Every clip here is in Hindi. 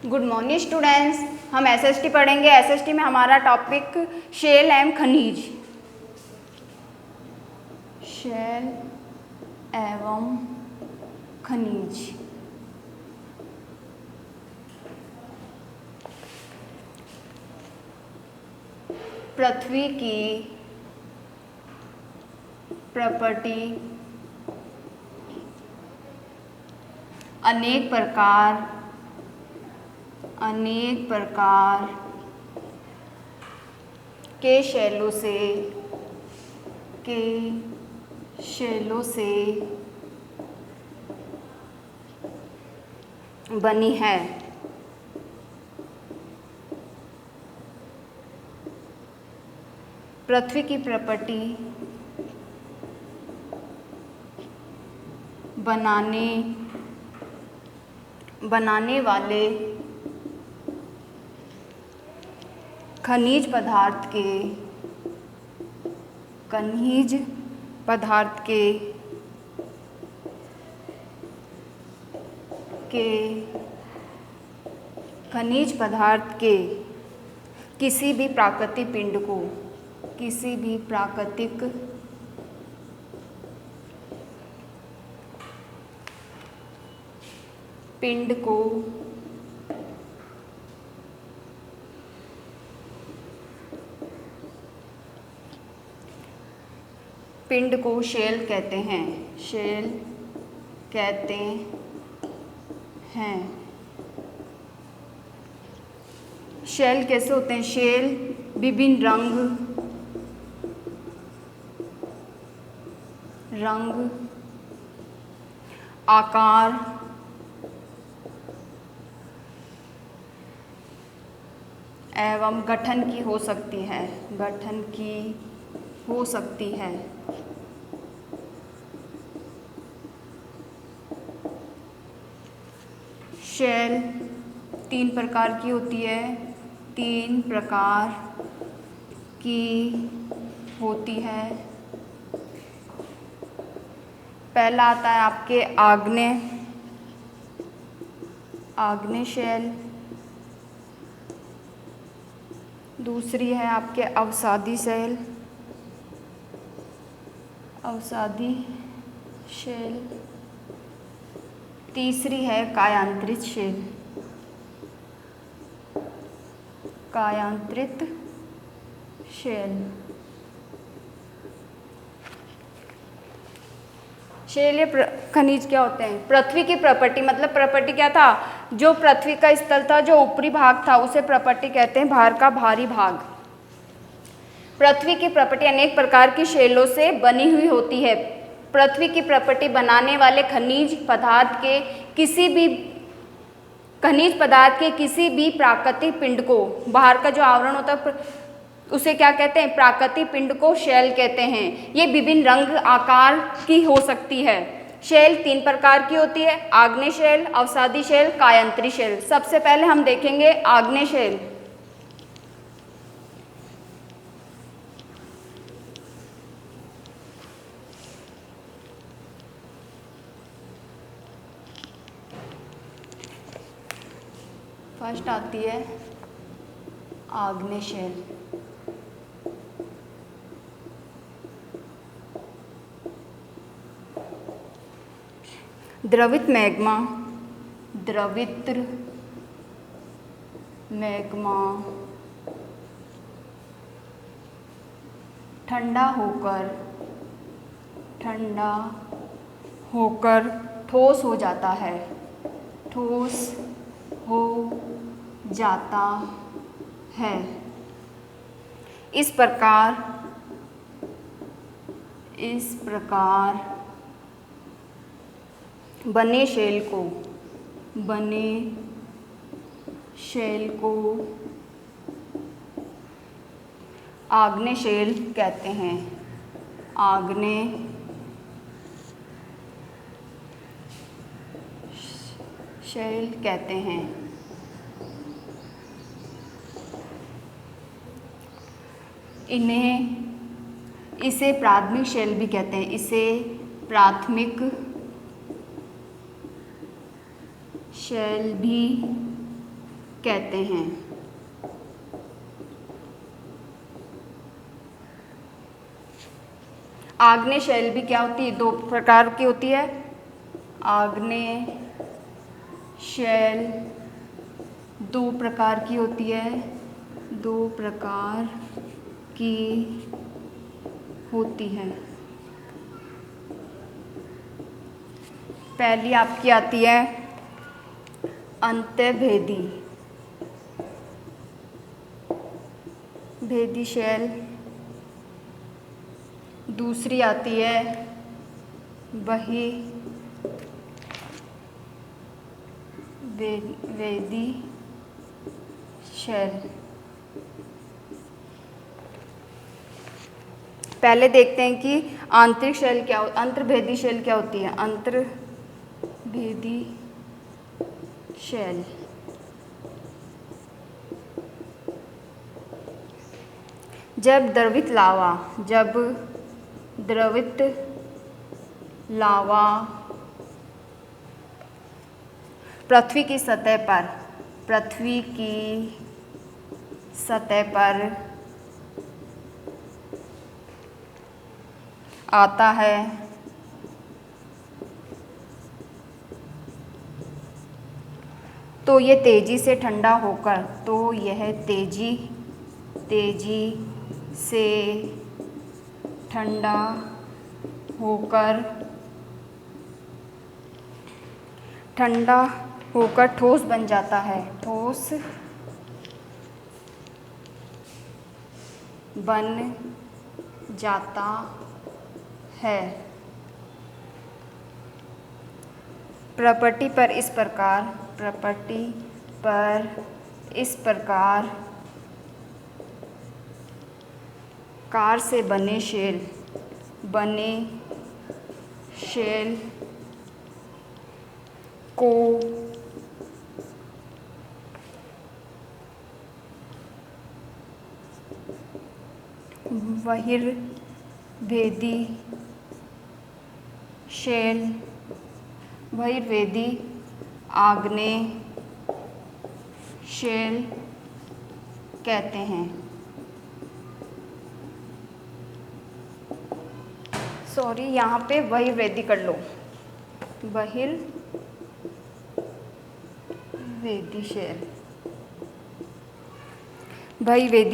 Good morning students. हम एसएसटी पढ़ेंगे। एसएसटी में हमारा टॉपिक शेल एवं खनिज। शेल एवं खनिज। पृथ्वी की प्रॉपर्टी अनेक प्रकार के शैलों से बनी है। पृथ्वी की प्रॉपर्टी बनाने वाले खनिज पदार्थ के किसी भी प्राकृतिक पिंड को शेल कहते हैं। शेल कैसे होते हैं? शेल विभिन्न रंग, आकार एवं गठन की हो सकती है। शेल 3 प्रकार की होती है। पहला आता है आपके आग्नेय शेल। दूसरी है आपके अवसादी शेल। तीसरी है कायांतरित शेल। शेल खनिज क्या होते हैं? पृथ्वी की प्रॉपर्टी, मतलब प्रॉपर्टी क्या था? जो पृथ्वी का स्थल था, जो ऊपरी भाग था, उसे प्रॉपर्टी कहते हैं। बाहर का भारी भाग। पृथ्वी की प्रॉपर्टी अनेक प्रकार की शेलों से बनी हुई होती है। पृथ्वी की प्रॉपर्टी बनाने वाले खनिज पदार्थ के किसी भी प्राकृतिक पिंड को, बाहर का जो आवरण होता है उसे क्या कहते हैं? प्राकृतिक पिंड को शेल कहते हैं। ये विभिन्न रंग, आकार की हो सकती है। शेल 3 प्रकार की होती है: आग्नेय शेल, अवसादी शेल, कायांतरित शेल। सबसे पहले हम देखेंगे आग्नेय शेल। फर्स्ट आती है आग्नेय शेल। द्रवित मैग्मा ठंडा होकर ठोस हो जाता है। इस प्रकार बने शेल को आग्नेय शेल कहते हैं। आग्नेय शेल कहते हैं। इसे प्राथमिक शेल भी कहते हैं। इसे प्राथमिक शेल भी कहते हैं। आग्नेय शैल भी क्या होती है, दो प्रकार की होती है। आग्नेय शैल दो प्रकार की होती है, दो प्रकार की होती है। पहली आपकी आती है अंतर्भेदी भेदी शैल, दूसरी आती है वेदी शैल। पहले देखते हैं कि आंतरिक शैल क्या, अंतर्भेदी शैल क्या होती है। अंतर्भेदी शैल जब द्रवित लावा पृथ्वी की सतह पर आता है तो ये तेजी से ठंडा होकर, तेजी से ठंडा होकर ठोस बन जाता है, ठोस बन जाता है। प्रॉपर्टी पर इस प्रकार कार से बने शेल को बहिर्वेदी आग्नेय शैल कहते हैं। सॉरी, यहाँ पे बहिर्वेदी कर लो, बहिर्वेदी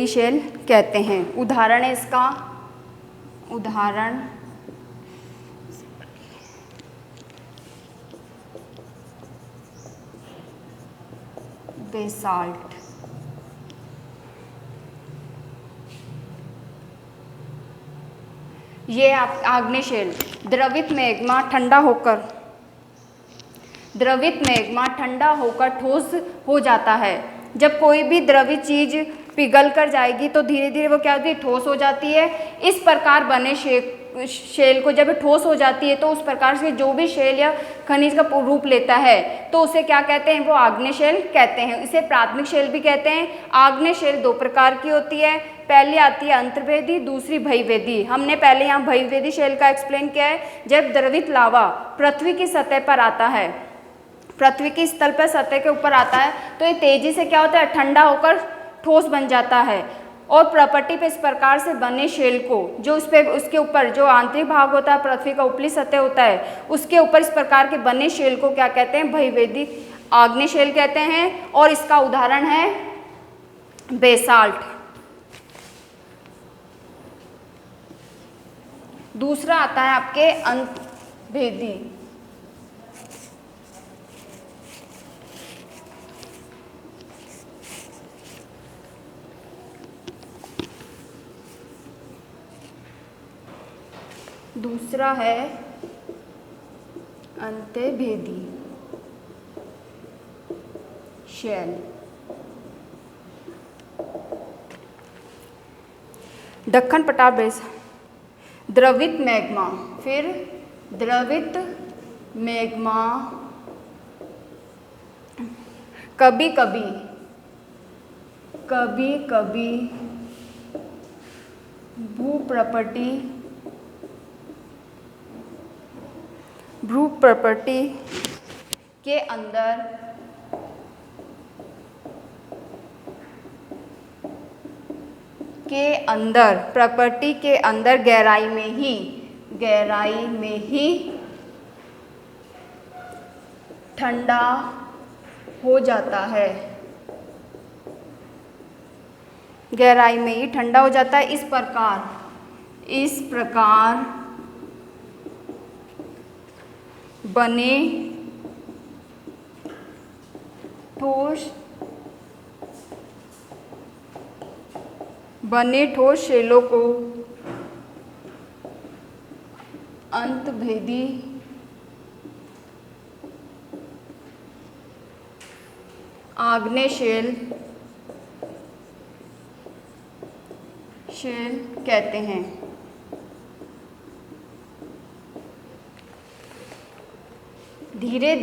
शैल कहते हैं। उदाहरण है इसका, बेसाल्ट। ये आप आग्नेय शैल, द्रवित मैग्मा ठंडा होकर ठोस हो जाता है। जब कोई भी द्रवित चीज पिघल कर जाएगी तो धीरे धीरे वो क्या होती है, ठोस हो जाती है। इस प्रकार बने शेल को जब ठोस हो जाती है तो उस प्रकार से जो भी शेल या खनिज का रूप लेता है तो उसे क्या कहते हैं, वो आग्नेय शैल कहते हैं। इसे प्राथमिक शैल भी कहते हैं। आग्नेय शैल दो प्रकार की होती है, पहली आती है अंतर्भेदी, दूसरी बहिर्वेदी। हमने पहले यहाँ बहिर्वेदी शैल का एक्सप्लेन किया है। जब द्रवित लावा पृथ्वी की सतह पर आता है, पृथ्वी की स्थल पर सतह के ऊपर आता है तो ये तेजी से क्या होता है, ठंडा होकर ठोस बन जाता है। और प्रॉपर्टी पे इस प्रकार से बने शेल को, जो उस पे उसके ऊपर जो आंतरिक भाग होता है, पृथ्वी का ऊपरी सतह होता है, उसके ऊपर इस प्रकार के बने शेल को क्या कहते हैं, बहिर्वेदी आग्नेय शैल कहते हैं। और इसका उदाहरण है बेसाल्ट। दूसरा आता है आपके अंतर्भेदी। दूसरा है अंतर्भेदी शैल। दक्कन पठार बेस, द्रवित मैग्मा, फिर द्रवित मैग्मा कभी कभी भू प्रॉपर्टी के अंदर के अंदर, प्रॉपर्टी के अंदर गहराई में ही ठंडा हो जाता है। गहराई में ही ठंडा हो जाता है। इस प्रकार बने ठोस शेलों को अंतर्भेदी आग्नेय शेल कहते हैं। धीरे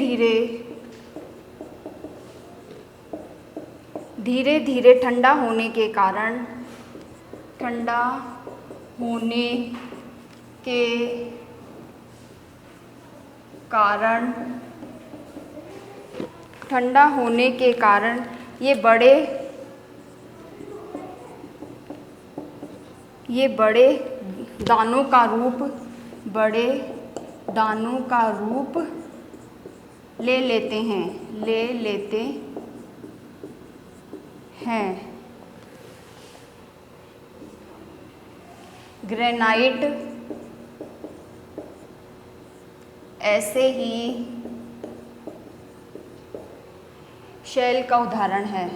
धीरे ठंडा होने के कारण ये बड़े दानों का रूप ले लेते हैं। ग्रेनाइट ऐसे ही शेल का उदाहरण है।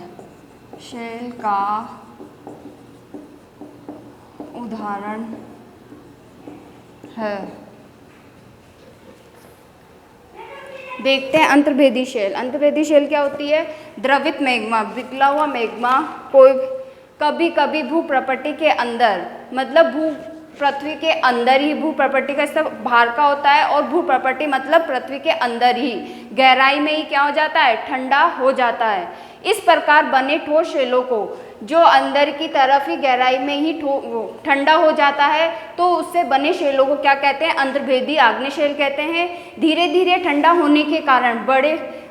देखते हैं अंतर्भेदी शेल क्या होती है? द्रवित मैग्मा, पिघला हुआ मैग्मा कभी कभी भू प्रॉपर्टी के अंदर, मतलब पृथ्वी के अंदर ही, भू प्रॉपर्टी का सब बाहर का होता है और भू प्रॉपर्टी मतलब पृथ्वी के अंदर ही गहराई में ही क्या हो जाता है? ठंडा हो जाता है। इस प्रकार बने ठोस शेलों को जो अंदर की तरफ ही गहराई में ही ठंडा हो जाता है, तो उससे बने शेलों को क्या कहते हैं? अंतर्भेदी आग्नेय शेल कहते हैं। धीरे धीरे ठंडा होने के कारण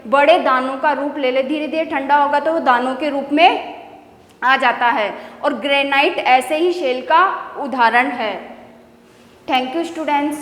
बड़े दानों का रूप ले ले, धीरे धीरे ठंडा होगा तो वो दानों के रूप में आ जाता है। और ग्रेनाइट ऐसे ही शेल का उदाहरण है। Thank you students.